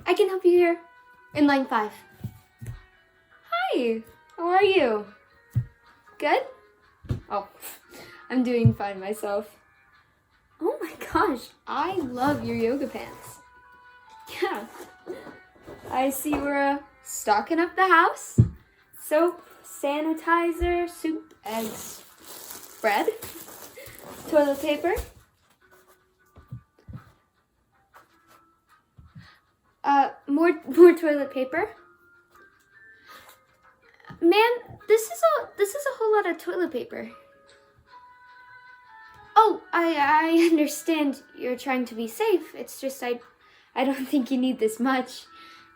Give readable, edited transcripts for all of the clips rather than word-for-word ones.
I can help you here. In line 5. Hi, how are you? Good? Oh, I'm doing fine myself. Oh my gosh, I love your yoga pants. Yeah, I see we're stocking up the house. Soap, sanitizer, soup, eggs, bread, toilet paper. More toilet paper. Man, this is a whole lot of toilet paper. Oh, I understand you're trying to be safe. It's just I don't think you need this much.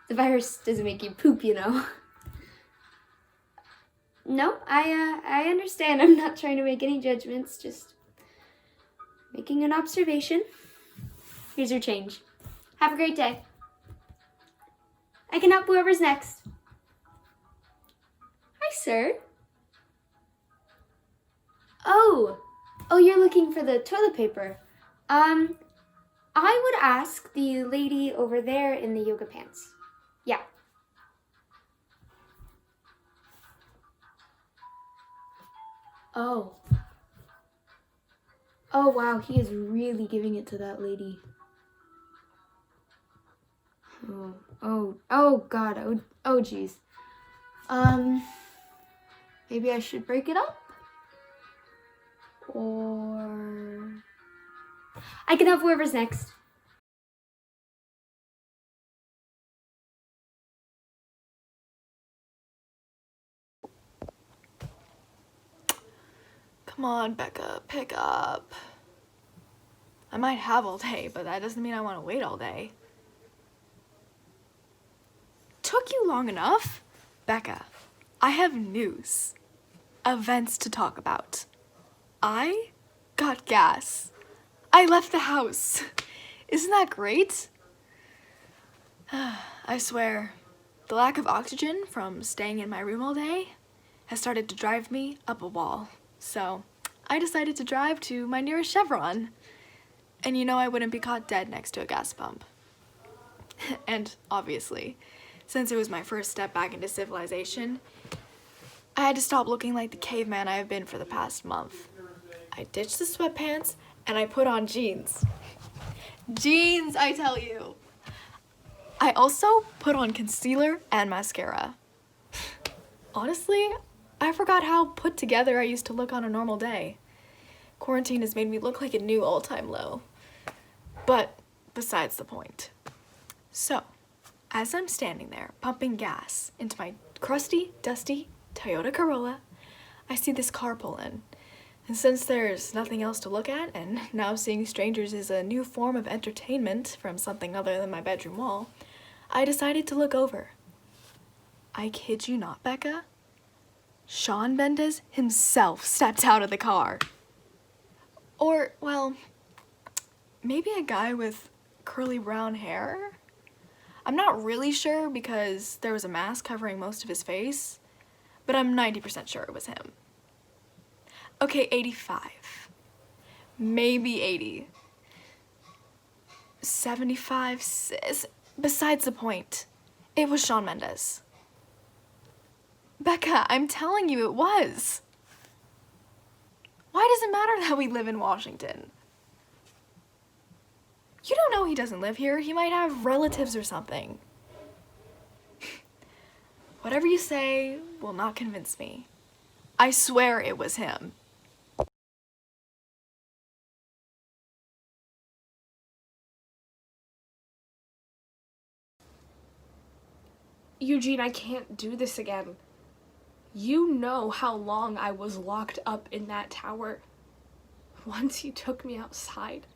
The virus doesn't make you poop, you know. No, I understand. I'm not trying to make any judgments, just making an observation. Here's your change. Have a great day. I can help whoever's next. Hi, sir. Oh, you're looking for the toilet paper. I would ask the lady over there in the yoga pants. Yeah. Oh. Oh, wow, he is really giving it to that lady. Oh, God, oh, geez. Maybe I should break it up? Or... I can help whoever's next. Come on, Becca, pick up. I might have all day, but that doesn't mean I want to wait all day. Took you long enough? Becca, I have news. Events to talk about. I got gas. I left the house. Isn't that great? I swear, the lack of oxygen from staying in my room all day has started to drive me up a wall. So I decided to drive to my nearest Chevron. And you know I wouldn't be caught dead next to a gas pump. And obviously, since it was my first step back into civilization, I had to stop looking like the caveman I have been for the past month. I ditched the sweatpants and I put on jeans. Jeans, I tell you. I also put on concealer and mascara. Honestly, I forgot how put together I used to look on a normal day. Quarantine has made me look like a new all-time low. But besides the point. So, as I'm standing there pumping gas into my crusty, dusty Toyota Corolla, I see this car pull in. And since there's nothing else to look at, and now seeing strangers is a new form of entertainment from something other than my bedroom wall, I decided to look over. I kid you not, Becca. Shawn Mendes himself stepped out of the car. Or, well, maybe a guy with curly brown hair? I'm not really sure because there was a mask covering most of his face, but I'm 90% sure it was him. Okay, 85. Maybe 80. 75. Besides the point. It was Shawn Mendes. Becca, I'm telling you it was. Why does it matter that we live in Washington? You don't know he doesn't live here. He might have relatives or something. Whatever you say will not convince me. I swear it was him. Eugene, I can't do this again. You know how long I was locked up in that tower. Once you took me outside,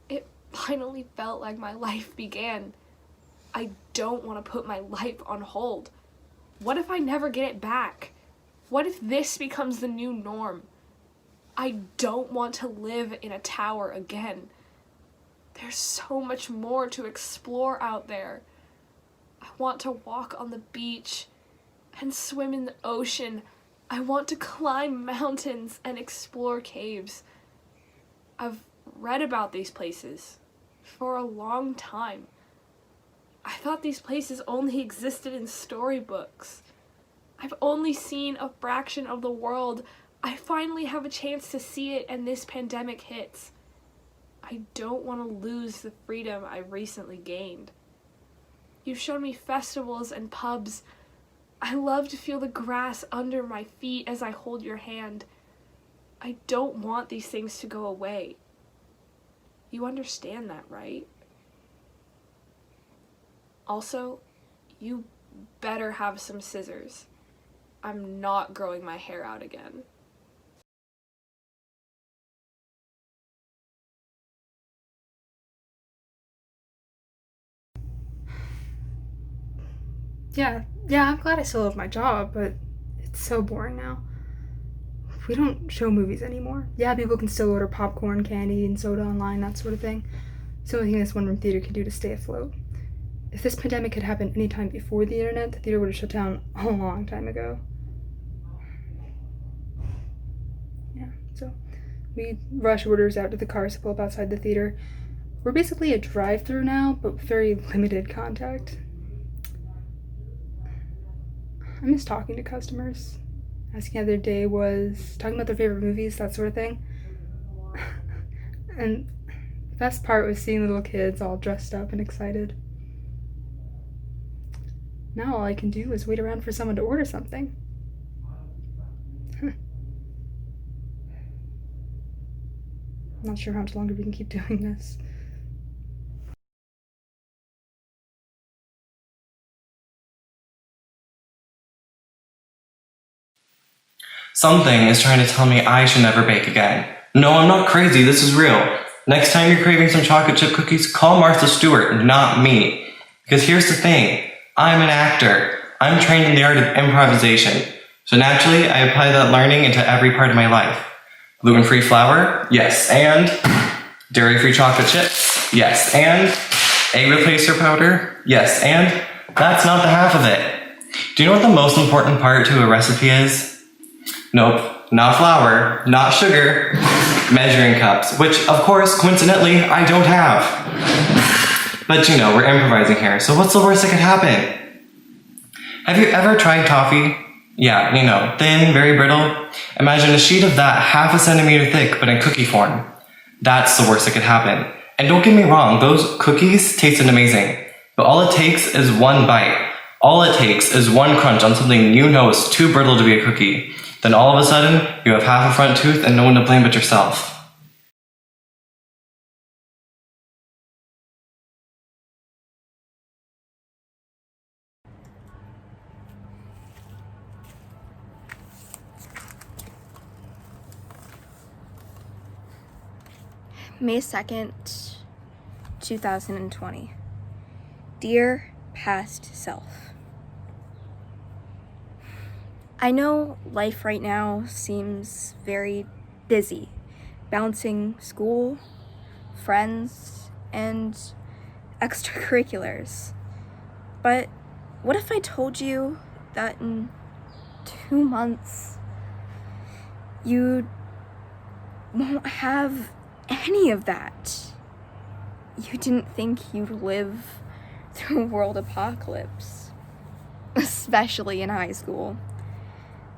it finally felt like my life began. I don't want to put my life on hold. What if I never get it back? What if this becomes the new norm? I don't want to live in a tower again. There's so much more to explore out there. I want to walk on the beach and swim in the ocean. I want to climb mountains and explore caves. I've read about these places for a long time. I thought these places only existed in storybooks. I've only seen a fraction of the world. I finally have a chance to see it, and this pandemic hits. I don't want to lose the freedom I've recently gained. You've shown me festivals and pubs. I love to feel the grass under my feet as I hold your hand. I don't want these things to go away. You understand that, right? Also, you better have some scissors. I'm not growing my hair out again. Yeah, I'm glad I still have my job, but it's so boring now. We don't show movies anymore. Yeah, people can still order popcorn, candy, and soda online, that sort of thing. It's the only thing this one-room theater can do to stay afloat. If this pandemic had happened any time before the internet, the theater would have shut down a long time ago. Yeah, so we rush orders out to the cars to pull up outside the theater. We're basically a drive-through now, but with very limited contact. I miss talking to customers, asking how their day was, talking about their favorite movies, that sort of thing. And the best part was seeing little kids all dressed up and excited. Now all I can do is wait around for someone to order something. I'm not sure how much longer we can keep doing this. Something is trying to tell me I should never bake again. No, I'm not crazy, this is real. Next time you're craving some chocolate chip cookies, call Martha Stewart, not me. Because here's the thing, I'm an actor. I'm trained in the art of improvisation. So naturally, I apply that learning into every part of my life. Gluten-free flour? Yes, and dairy-free chocolate chips? Yes, and egg replacer powder? Yes, and that's not the half of it. Do you know what the most important part to a recipe is? Nope, not flour, not sugar, measuring cups, which, of course, coincidentally, I don't have. But you know, we're improvising here, so what's the worst that could happen? Have you ever tried toffee? Yeah, you know, thin, very brittle. Imagine a sheet of that 1/2 centimeter thick, but in cookie form. That's the worst that could happen. And don't get me wrong, those cookies tasted amazing. But all it takes is one bite. All it takes is one crunch on something you know is too brittle to be a cookie. Then all of a sudden, you have half a front tooth and no one to blame but yourself. May 2nd, 2020. Dear past self. I know life right now seems very busy, balancing school, friends, and extracurriculars. But what if I told you that in 2 months you won't have any of that? You didn't think you'd live through a world apocalypse, especially in high school.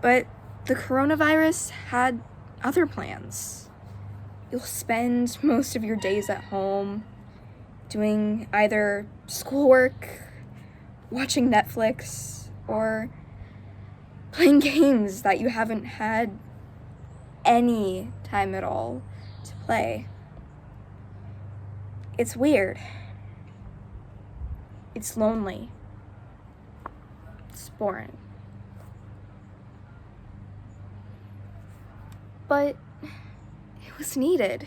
But the coronavirus had other plans. You'll spend most of your days at home doing either schoolwork, watching Netflix, or playing games that you haven't had any time at all to play. It's weird. It's lonely. It's boring. But it was needed.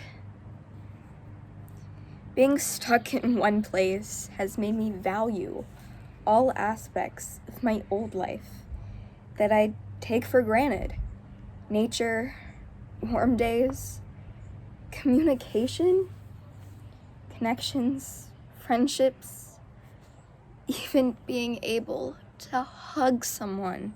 Being stuck in one place has made me value all aspects of my old life that I take for granted. Nature, warm days, communication, connections, friendships, even being able to hug someone.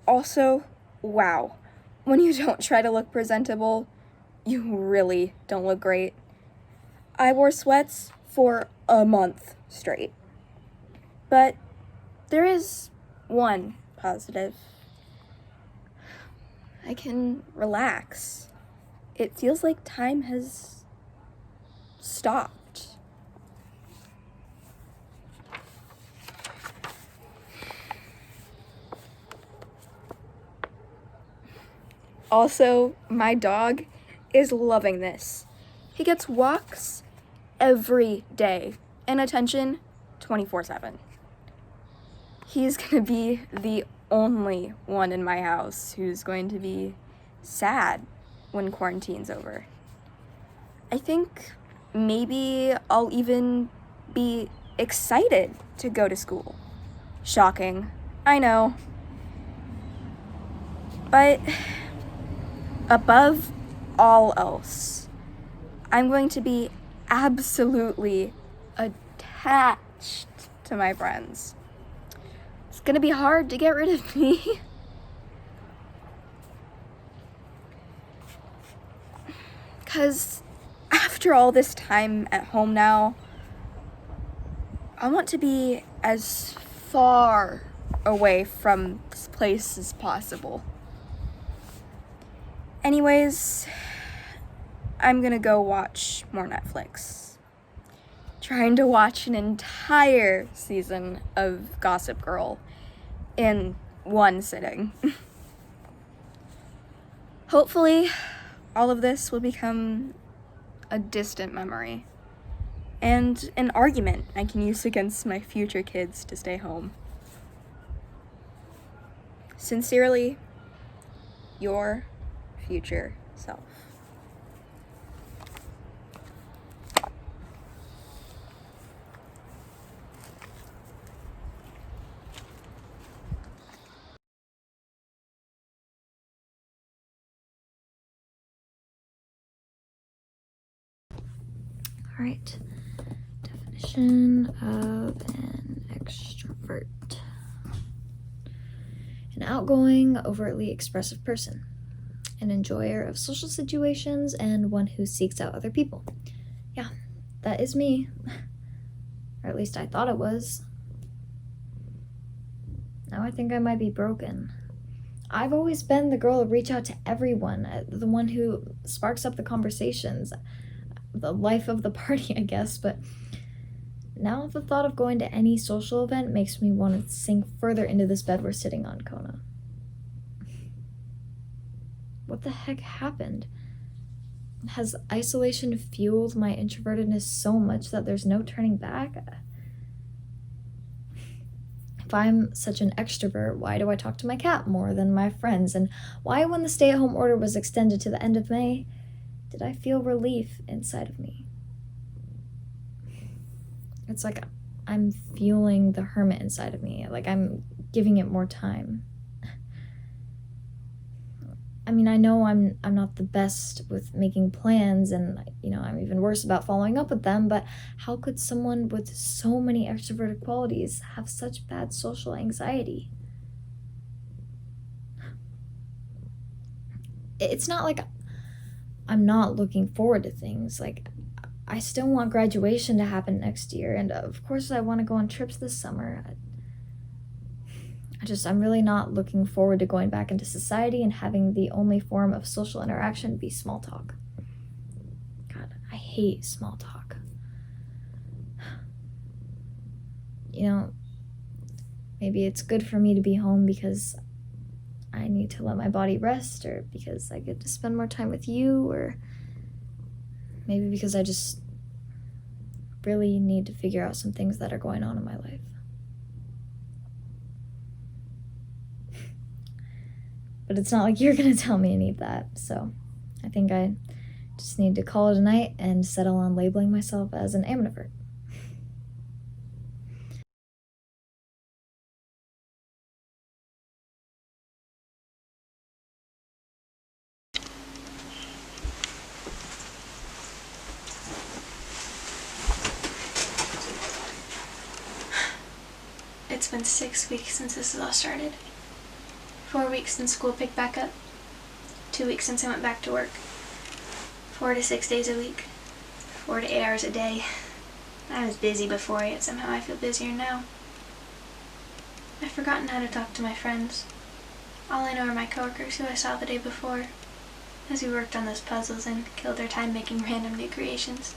Also, wow, when you don't try to look presentable You really don't look great. I wore sweats for a month straight. But there is one positive. I can relax. It feels like time has stopped. Also, my dog is loving this. He gets walks every day and attention 24/7. He's gonna be the only one in my house who's going to be sad when quarantine's over. I think maybe I'll even be excited to go to school. Shocking, I know. But above all else, I'm going to be absolutely attached to my friends. It's gonna be hard to get rid of me. Because after all this time at home now, I want to be as far away from this place as possible. Anyways, I'm gonna go watch more Netflix. Trying to watch an entire season of Gossip Girl in one sitting. Hopefully, all of this will become a distant memory and an argument I can use against my future kids to stay home. Sincerely, your future self. All right. Definition of an extrovert: an outgoing, overtly expressive person, an enjoyer of social situations, and one who seeks out other people. Yeah, that is me. Or at least I thought it was. Now I think I might be broken. I've always been the girl who reach out to everyone, the one who sparks up the conversations, the life of the party, I guess, but now the thought of going to any social event makes me want to sink further into this bed we're sitting on, Kona. What the heck happened? Has isolation fueled my introvertedness so much that there's no turning back? If I'm such an extrovert, why do I talk to my cat more than my friends? And why, when the stay-at-home order was extended to the end of May, did I feel relief inside of me? It's like I'm fueling the hermit inside of me, like I'm giving it more time. I mean, I know I'm not the best with making plans, and I'm even worse about following up with them, but how could someone with so many extroverted qualities have such bad social anxiety? It's not like I'm not looking forward to things. Like, I still want graduation to happen next year, and of course I want to go on trips this summer. I'm really not looking forward to going back into society and having the only form of social interaction be small talk. God, I hate small talk. Maybe it's good for me to be home because I need to let my body rest, or because I get to spend more time with you, or maybe because I just really need to figure out some things that are going on in my life. But it's not like you're gonna tell me I need that, so I think I just need to call it a night and settle on labeling myself as an amnivert. It's been 6 weeks since this has all started. 4 weeks since school picked back up. 2 weeks since I went back to work. 4 to 6 days a week, 4 to 8 hours a day. I was busy before, yet somehow I feel busier now. I've forgotten how to talk to my friends. All I know are my coworkers who I saw the day before, as we worked on those puzzles and killed our time making random new creations.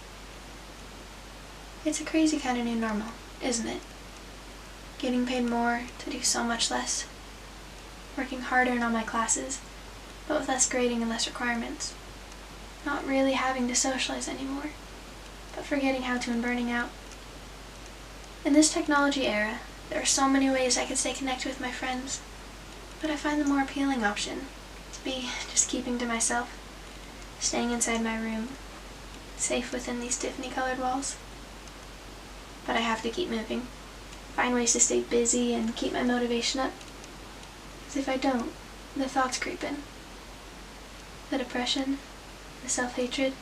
It's a crazy kind of new normal, isn't it? Getting paid more to do so much less. Working harder in all my classes, but with less grading and less requirements. Not really having to socialize anymore, but forgetting how to and burning out. In this technology era, there are so many ways I could stay connected with my friends, but I find the more appealing option to be just keeping to myself, staying inside my room, safe within these Tiffany-colored walls. But I have to keep moving, find ways to stay busy and keep my motivation up. Because if I don't, the thoughts creep in. The depression, the self-hatred,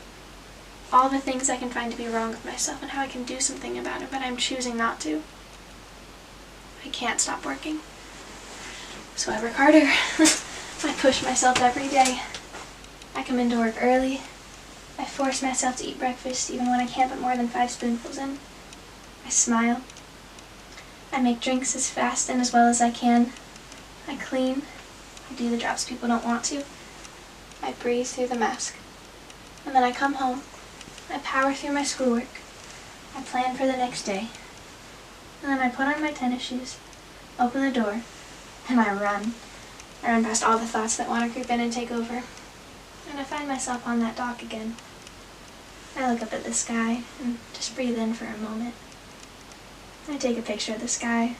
all the things I can find to be wrong with myself and how I can do something about it, but I'm choosing not to. I can't stop working. So I work harder. I push myself every day. I come into work early. I force myself to eat breakfast even when I can't put more than 5 spoonfuls in. I smile. I make drinks as fast and as well as I can. I clean. I do the jobs people don't want to. I breathe through the mask. And then I come home. I power through my schoolwork. I plan for the next day. And then I put on my tennis shoes, open the door, and I run. I run past all the thoughts that want to creep in and take over. And I find myself on that dock again. I look up at the sky and just breathe in for a moment. I take a picture of the sky,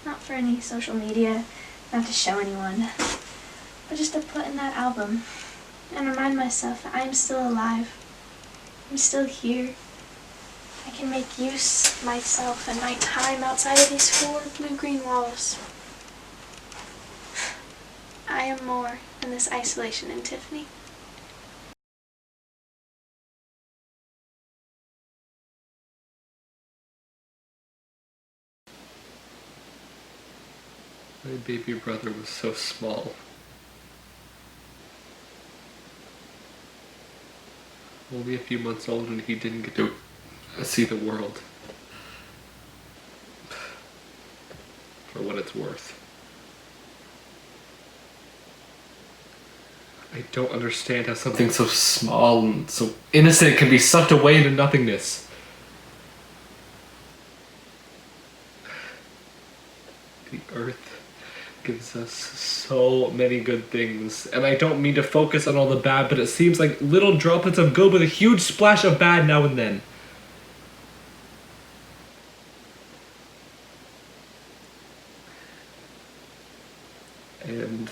not for any social media, not to show anyone, but just to put in that album and remind myself that I am still alive. I'm still here. I can make use of myself and my time outside of these 4 blue-green walls. I am more than this isolation in Tiffany. My baby brother was so small. Only a few months old, and he didn't get to see the world. For what it's worth. I don't understand how something so small and so innocent can be sucked away into nothingness. The earth gives us so many good things, and I don't mean to focus on all the bad, but it seems like little droplets of good with a huge splash of bad now and then. And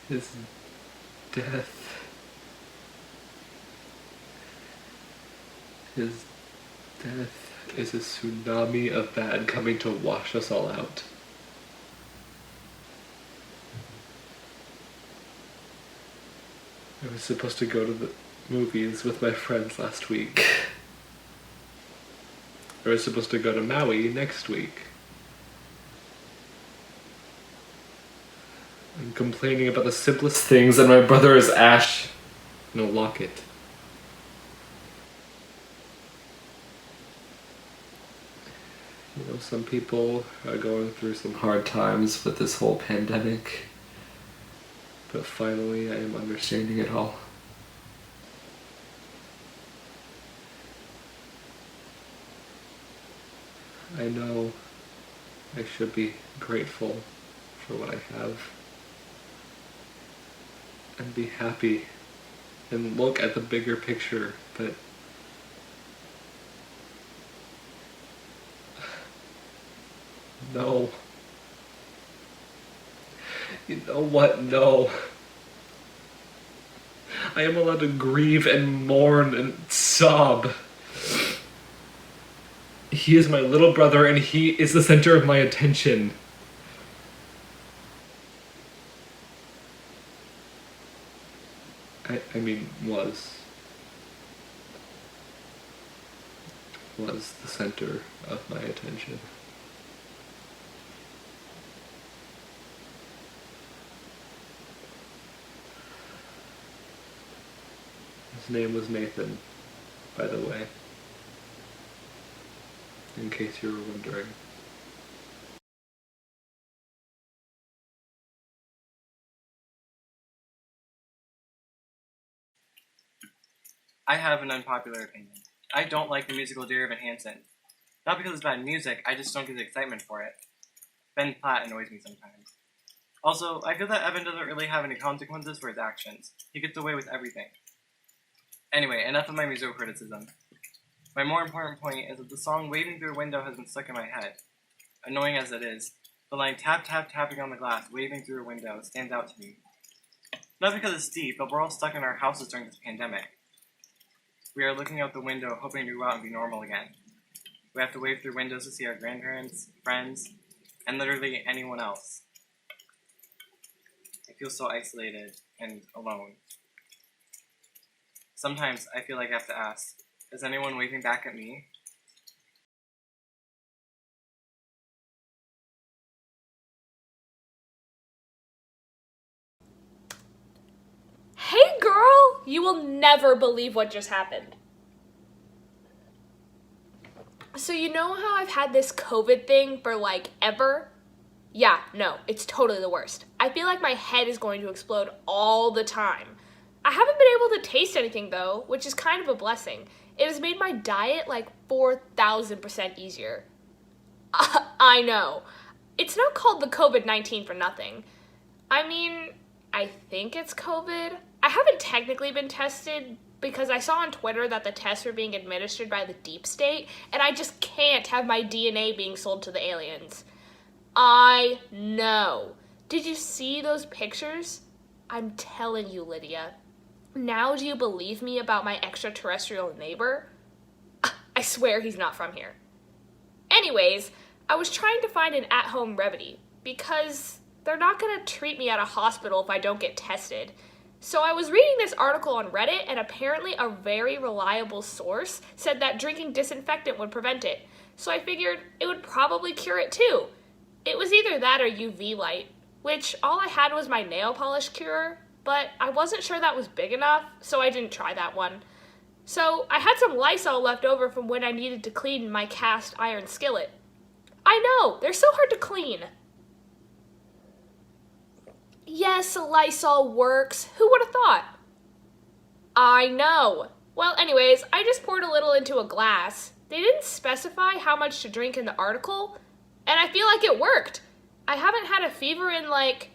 his death, is a tsunami of bad coming to wash us all out. I was supposed to go to the movies with my friends last week. I was supposed to go to Maui next week. I'm complaining about the simplest things, and my brother is Ash in a locket. You know, some people are going through some hard times with this whole pandemic, but finally I am understanding it all. I know I should be grateful for what I have, and be happy, and look at the bigger picture, but no. You know what? No. I am allowed to grieve and mourn and sob. He is my little brother, and he is the center of my attention. I mean, was the center of my attention. His name was Nathan, by the way. In case you were wondering. I have an unpopular opinion. I don't like the musical Dear Evan Hansen. Not because it's bad music, I just don't get the excitement for it. Ben Platt annoys me sometimes. Also, I feel that Evan doesn't really have any consequences for his actions. He gets away with everything. Anyway, enough of my musical criticism. My more important point is that the song Waving Through a Window has been stuck in my head. Annoying as it is, the line tap tap tapping on the glass, waving through a window stands out to me. Not because it's deep, but we're all stuck in our houses during this pandemic. We are looking out the window, hoping to go out and be normal again. We have to wave through windows to see our grandparents, friends, and literally anyone else. I feel so isolated and alone. Sometimes I feel like I have to ask, is anyone waving back at me? Hey girl, you will never believe what just happened. So you know how I've had this COVID thing for like ever? Yeah, no, it's totally the worst. I feel like my head is going to explode all the time. I haven't been able to taste anything though, which is kind of a blessing. It has made my diet like 4,000% easier. I know. It's not called the COVID-19 for nothing. I mean, I think it's COVID. I haven't technically been tested because I saw on Twitter that the tests were being administered by the deep state, and I just can't have my DNA being sold to the aliens. I know. Did you see those pictures? I'm telling you, Lydia. Now do you believe me about my extraterrestrial neighbor? I swear he's not from here. Anyways, I was trying to find an at-home remedy because they're not going to treat me at a hospital if I don't get tested. So I was reading this article on Reddit, and apparently a very reliable source said that drinking disinfectant would prevent it. So I figured it would probably cure it too. It was either that or UV light, which all I had was my nail polish cure, but I wasn't sure that was big enough, so I didn't try that one. So I had some Lysol left over from when I needed to clean my cast iron skillet. I know, they're so hard to clean. Yes, Lysol works. Who would have thought? I know. Well, anyways, I just poured a little into a glass. They didn't specify how much to drink in the article, and I feel like it worked. I haven't had a fever in like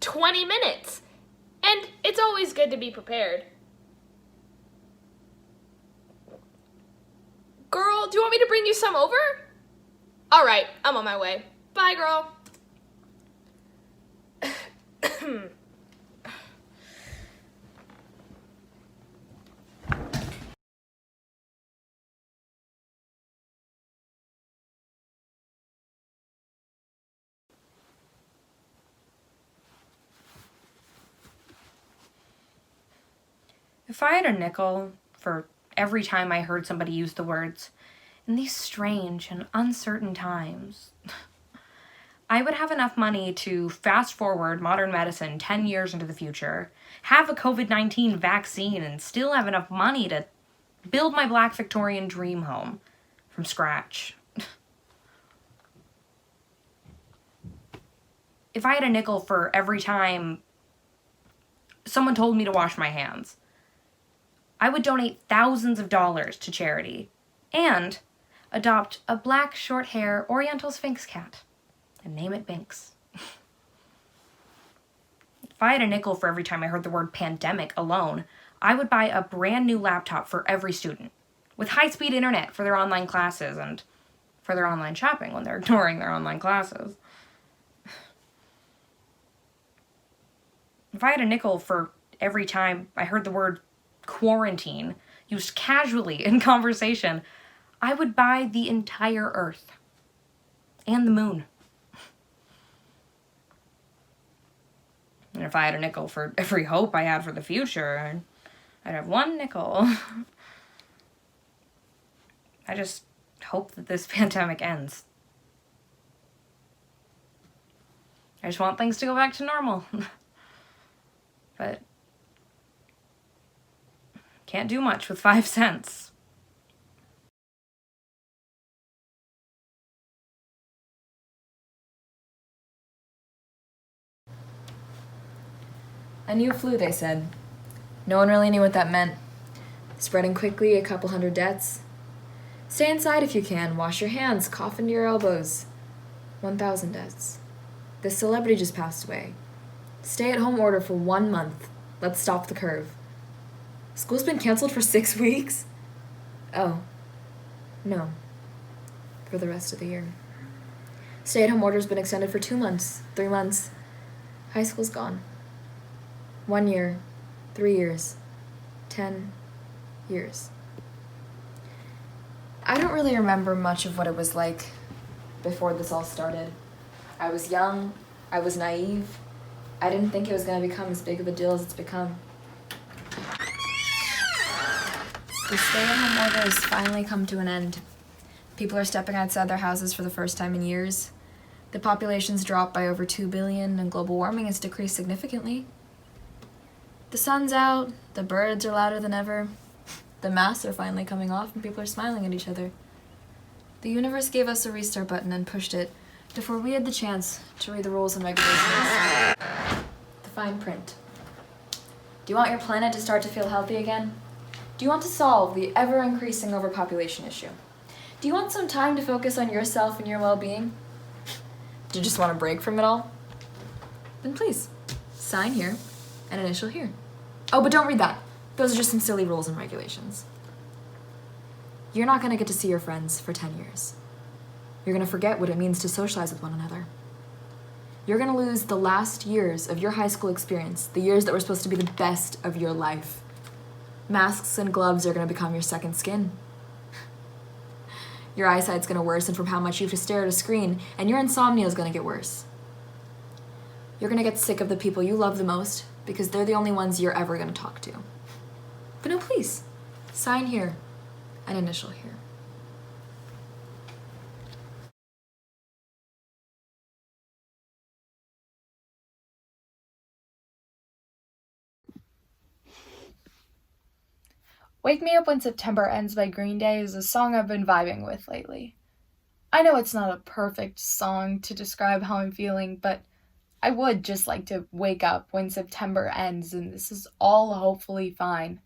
20 minutes, and it's always good to be prepared. Girl, do you want me to bring you some over? All right, I'm on my way. Bye, girl. If I had a nickel for every time I heard somebody use the words, in these strange and uncertain times, I would have enough money to fast forward modern medicine 10 years into the future, have a COVID-19 vaccine, and still have enough money to build my Black Victorian dream home from scratch. If I had a nickel for every time someone told me to wash my hands, I would donate thousands of dollars to charity and adopt a black short-hair Oriental Sphinx cat and name it Binks. If I had a nickel for every time I heard the word pandemic alone, I would buy a brand new laptop for every student with high-speed internet for their online classes and for their online shopping when they're ignoring their online classes. If I had a nickel for every time I heard the word quarantine used casually in conversation, I would buy the entire Earth and the moon. And if I had a nickel for every hope I had for the future, I'd have one nickel. I just hope that this pandemic ends. I just want things to go back to normal. But can't do much with 5 cents. A new flu, they said. No one really knew what that meant. Spreading quickly, a couple hundred deaths. Stay inside if you can. Wash your hands. Cough into your elbows. 1,000 deaths. This celebrity just passed away. Stay-at-home order for 1 month. Let's stop the curve. School's been canceled for 6 weeks? Oh. No. For the rest of the year. Stay-at-home order's been extended for 2 months, 3 months. High school's gone. 1 year, 3 years, 10 years. I don't really remember much of what it was like before this all started. I was young, I was naive. I didn't think it was going to become as big of a deal as it's become. The stay-at-home order has finally come to an end. People are stepping outside their houses for the first time in years. The population's dropped by over 2 billion and global warming has decreased significantly. The sun's out, the birds are louder than ever, the masks are finally coming off and people are smiling at each other. The universe gave us a restart button and pushed it before we had the chance to read the rules and regulations. The fine print. Do you want your planet to start to feel healthy again? Do you want to solve the ever-increasing overpopulation issue? Do you want some time to focus on yourself and your well-being? Do you just want a break from it all? Then please, sign here and initial here. Oh, but don't read that. Those are just some silly rules and regulations. You're not going to get to see your friends for 10 years. You're going to forget what it means to socialize with one another. You're going to lose the last years of your high school experience, the years that were supposed to be the best of your life. Masks and gloves are going to become your second skin. Your eyesight's going to worsen from how much you have to stare at a screen, and your insomnia is going to get worse. You're going to get sick of the people you love the most because they're the only ones you're ever going to talk to. But no, please, sign here and initial here. Wake Me Up When September Ends by Green Day is a song I've been vibing with lately. I know it's not a perfect song to describe how I'm feeling, but I would just like to wake up when September ends and this is all hopefully fine.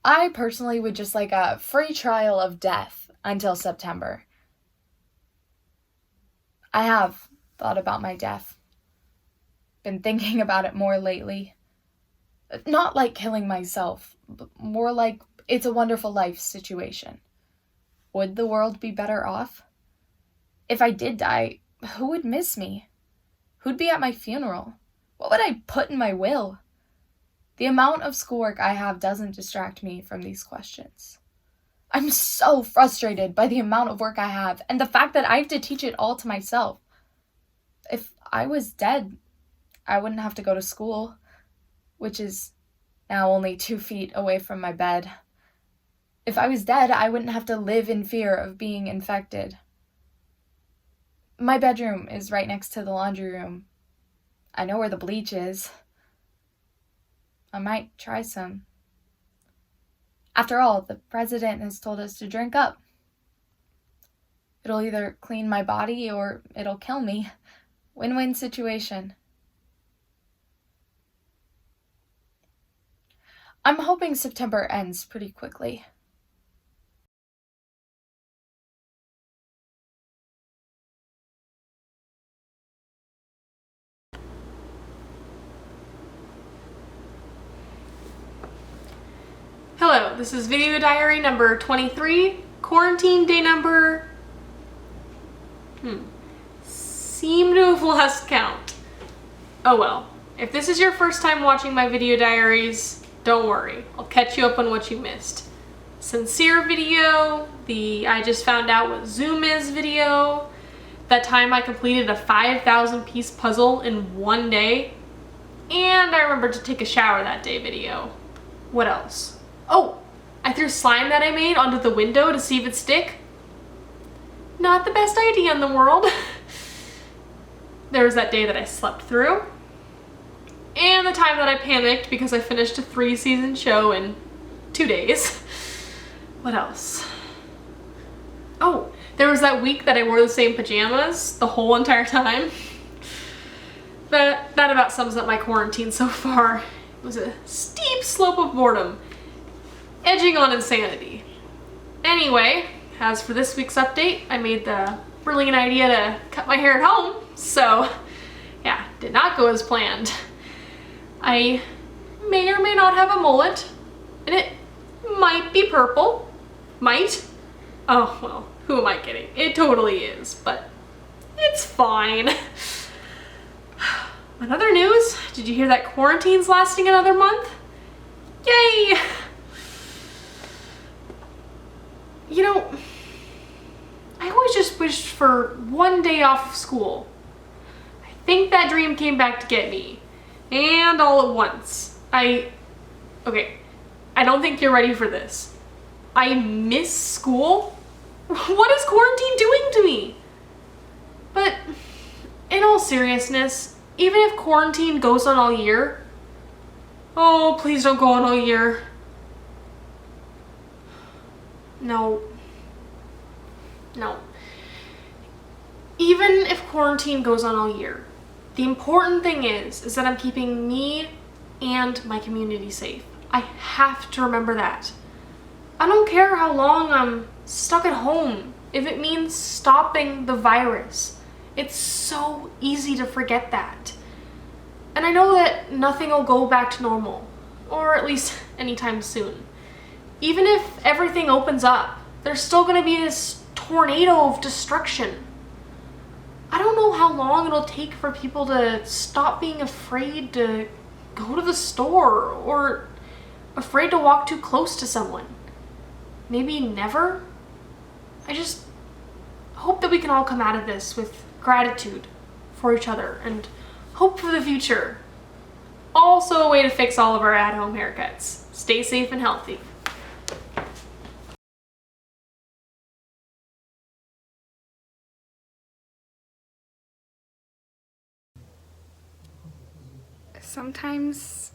I personally would just like a free trial of death until September. I have thought about my death. Been thinking about it more lately. Not like killing myself, but more like It's a Wonderful Life situation. Would the world be better off? If I did die, who would miss me? Who'd be at my funeral? What would I put in my will? The amount of schoolwork I have doesn't distract me from these questions. I'm so frustrated by the amount of work I have and the fact that I have to teach it all to myself. If I was dead, I wouldn't have to go to school, which is now only 2 feet away from my bed. If I was dead, I wouldn't have to live in fear of being infected. My bedroom is right next to the laundry room. I know where the bleach is. I might try some. After all, the president has told us to drink up. It'll either clean my body or it'll kill me. Win-win situation. I'm hoping September ends pretty quickly. Hello, this is video diary number 23, quarantine day number... seem to have lost count. Oh well, if this is your first time watching my video diaries, don't worry, I'll catch you up on what you missed. Sincere video, the I just found out what Zoom is video, that time I completed a 5,000 piece puzzle in 1 day, and I remembered to take a shower that day video. What else? Oh, I threw slime that I made onto the window to see if it'd stick. Not the best idea in the world. There was that day that I slept through. And the time that I panicked because I finished a 3-season show in 2 days. What else? Oh, there was that week that I wore the same pajamas the whole entire time. That about sums up my quarantine so far. It was a steep slope of boredom, edging on insanity. Anyway, as for this week's update, I made the brilliant idea to cut my hair at home, so yeah, did not go as planned. I may or may not have a mullet, and it might be purple. Might? Oh, well, who am I kidding? It totally is, but it's fine. In other news, did you hear that quarantine's lasting another month? Yay! You know, I always just wished for one day off of school. I think that dream came back to get me. And all at once. Okay, I don't think you're ready for this. I miss school? What is quarantine doing to me? But in all seriousness, even if quarantine goes on all year, oh, please don't go on all year. No. Even if quarantine goes on all year, the important thing is that I'm keeping me and my community safe. I have to remember that. I don't care how long I'm stuck at home if it means stopping the virus. It's so easy to forget that. And I know that nothing will go back to normal, or at least anytime soon. Even if everything opens up, there's still gonna be this tornado of destruction. I don't know how long it'll take for people to stop being afraid to go to the store or afraid to walk too close to someone. Maybe never? I just hope that we can all come out of this with gratitude for each other and hope for the future. Also a way to fix all of our at-home haircuts. Stay safe and healthy. Sometimes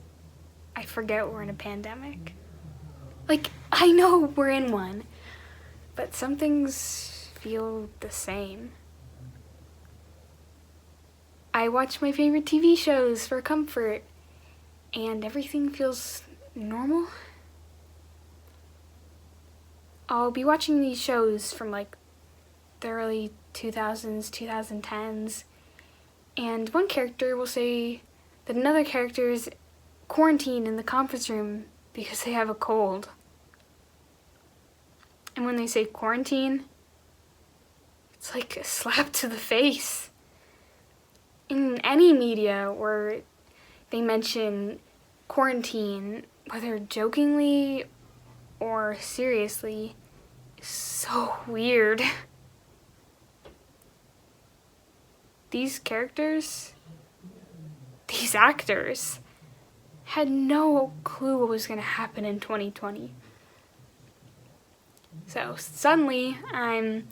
I forget we're in a pandemic. Like, I know we're in one, but some things feel the same. I watch my favorite TV shows for comfort, and everything feels normal. I'll be watching these shows from like the early 2000s, 2010s, and one character will say that another character is quarantined in the conference room because they have a cold. And when they say quarantine, it's like a slap to the face. In any media where they mention quarantine, whether jokingly or seriously, is so weird. These characters, these actors, had no clue what was going to happen in 2020. So suddenly, I'm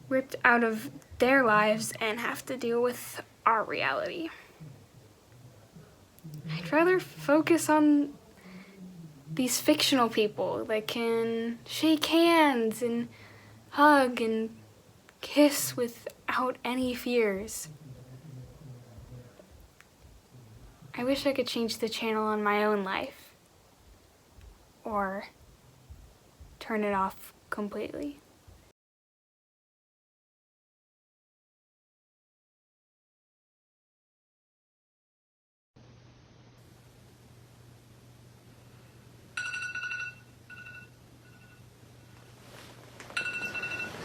ripped out of their lives and have to deal with our reality. I'd rather focus on these fictional people that can shake hands and hug and kiss without any fears. I wish I could change the channel on my own life, or turn it off completely.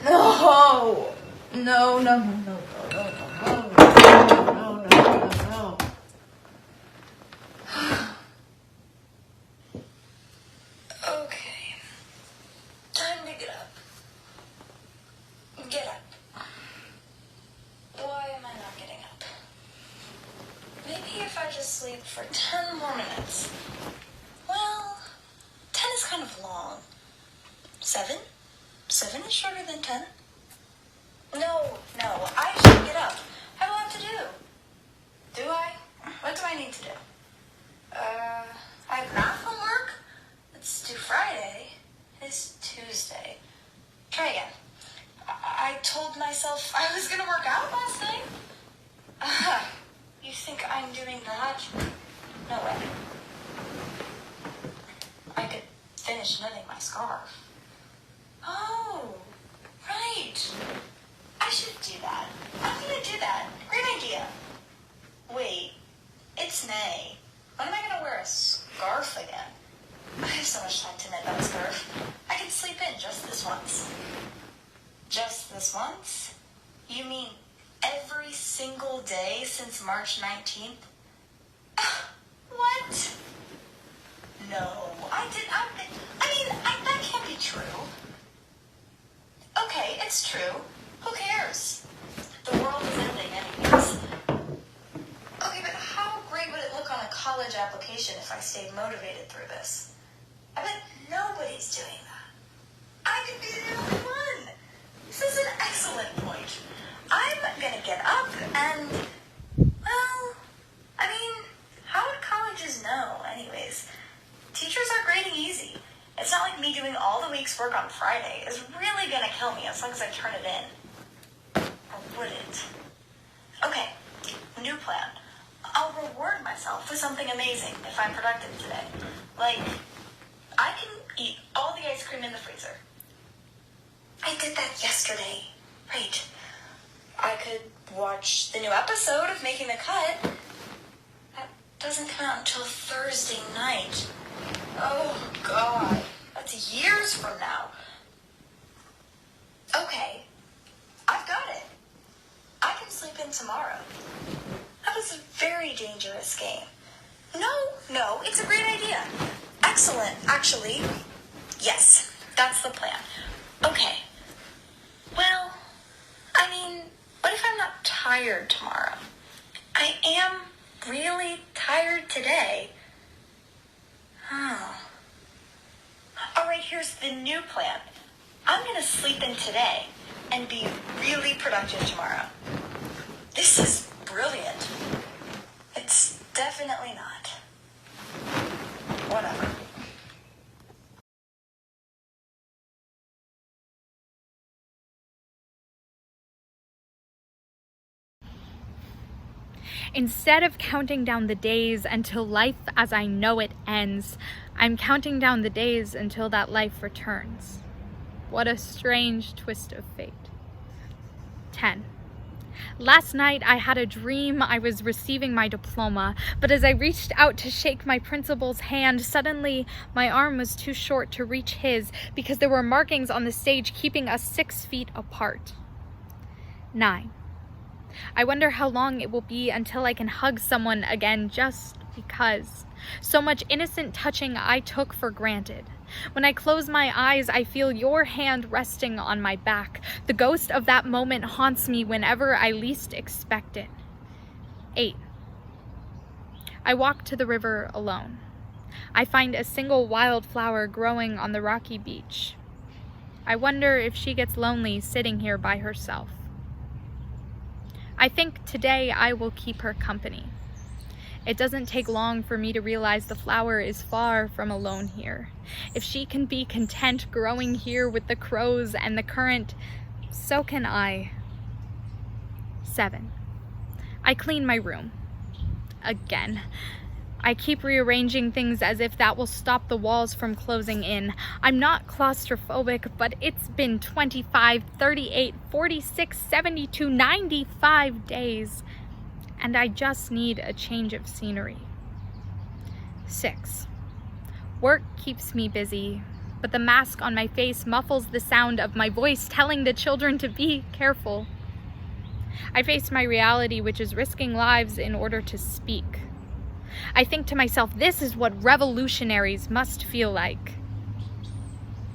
No! No, no, no, no, no, no, no, no, no, no. Okay. Time to get up. Get up. Why am I not getting up? Maybe if I just sleep for 10 more minutes. Well, 10 is kind of long. 7? 7 is shorter than 10. No, I should get up. I have a lot to do. Do I? What do I need to do? doing that? No way. I could finish knitting my scarf. Oh, right. I should do that. I'm gonna do that. Great idea. Wait, it's May. When am I gonna wear a scarf again? I have so much time to knit that scarf. I can sleep in just this once. Just this once? You mean every single day since March 19th? What? No, that can't be true. Okay, it's true. Who cares? The world is ending anyways. Okay, but how great would it look on a college application if I stayed motivated through this? I bet nobody's doing that. I could be the only one. This is an excellent point. I'm gonna get up and, well, how would colleges know anyways? Teachers are grading easy. It's not like me doing all the week's work on Friday is really gonna kill me as long as I turn it in. Or would it? Okay, new plan. I'll reward myself with something amazing if I'm productive today. Like, I can eat all the ice cream in the freezer. I did that yesterday. Right. I could watch the new episode of Making the Cut. That doesn't come out until Thursday night. Oh, God. That's years from now. Okay. I've got it. I can sleep in tomorrow. That was a very dangerous game. No, it's a great idea. Excellent, actually. Yes, that's the plan. Okay. Well, what if I'm not tired tomorrow? I am really tired today. Oh. Alright, here's the new plan. I'm gonna sleep in today and be really productive tomorrow. This is brilliant. It's definitely not. Whatever. Instead of counting down the days until life as I know it ends, I'm counting down the days until that life returns. What a strange twist of fate. 10. Last night I had a dream I was receiving my diploma, but as I reached out to shake my principal's hand, suddenly my arm was too short to reach his because there were markings on the stage keeping us 6 feet apart. 9. I wonder how long it will be until I can hug someone again just because. So much innocent touching I took for granted. When I close my eyes, I feel your hand resting on my back. The ghost of that moment haunts me whenever I least expect it. 8. I walk to the river alone. I find a single wildflower growing on the rocky beach. I wonder if she gets lonely sitting here by herself. I think today I will keep her company. It doesn't take long for me to realize the flower is far from alone here. If she can be content growing here with the crows and the current, so can I. 7. I clean my room. Again. I keep rearranging things as if that will stop the walls from closing in. I'm not claustrophobic, but it's been 25, 38, 46, 72, 95 days. And I just need a change of scenery. 6. Work keeps me busy, but the mask on my face muffles the sound of my voice telling the children to be careful. I face my reality, which is risking lives in order to speak. I think to myself, this is what revolutionaries must feel like.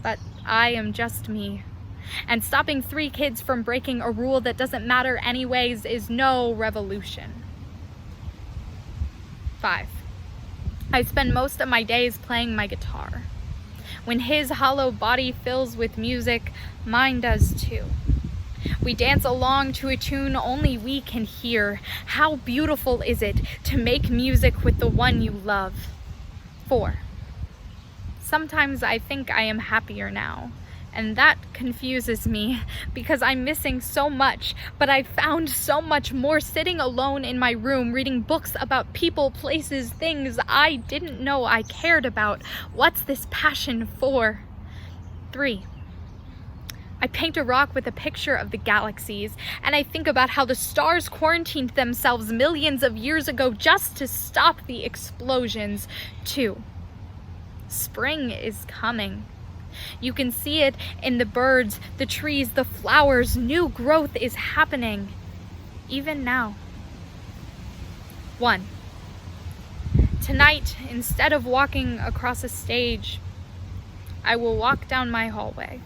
But I am just me. And stopping 3 kids from breaking a rule that doesn't matter anyways is no revolution. 5. I spend most of my days playing my guitar. When his hollow body fills with music, mine does too. We dance along to a tune only we can hear. How beautiful is it to make music with the one you love? 4. Sometimes I think I am happier now, And that confuses me because I'm missing so much, but I found so much more sitting alone in my room reading books about people, places, things I didn't know I cared about. What's this passion for? 3. I paint a rock with a picture of the galaxies, and I think about how the stars quarantined themselves millions of years ago just to stop the explosions. 2. Spring is coming. You can see it in the birds, the trees, the flowers. New growth is happening, even now. 1. Tonight, instead of walking across a stage, I will walk down my hallway.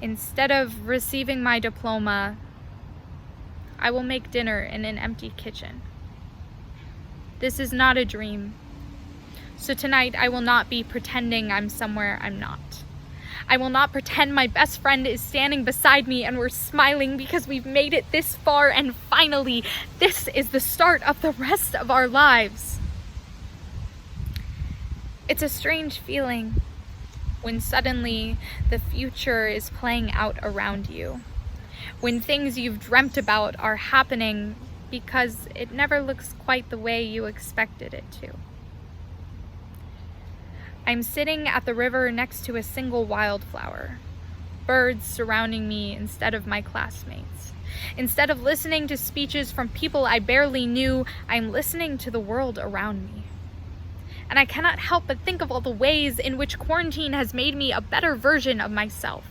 Instead of receiving my diploma, I will make dinner in an empty kitchen. This is not a dream. So tonight, I will not be pretending I'm somewhere I'm not. I will not pretend my best friend is standing beside me and we're smiling because we've made it this far, and finally, this is the start of the rest of our lives. It's a strange feeling when suddenly the future is playing out around you. When things you've dreamt about are happening because it never looks quite the way you expected it to. I'm sitting at the river next to a single wildflower. Birds surrounding me instead of my classmates. Instead of listening to speeches from people I barely knew, I'm listening to the world around me. And I cannot help but think of all the ways in which quarantine has made me a better version of myself.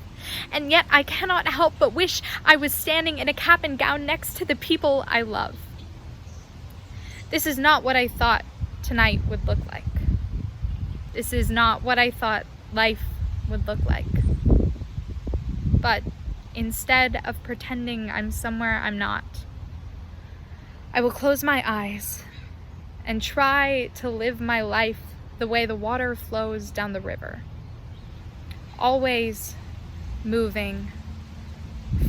And yet I cannot help but wish I was standing in a cap and gown next to the people I love. This is not what I thought tonight would look like. This is not what I thought life would look like. But instead of pretending I'm somewhere I'm not, I will close my eyes and try to live my life the way the water flows down the river. Always moving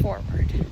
forward.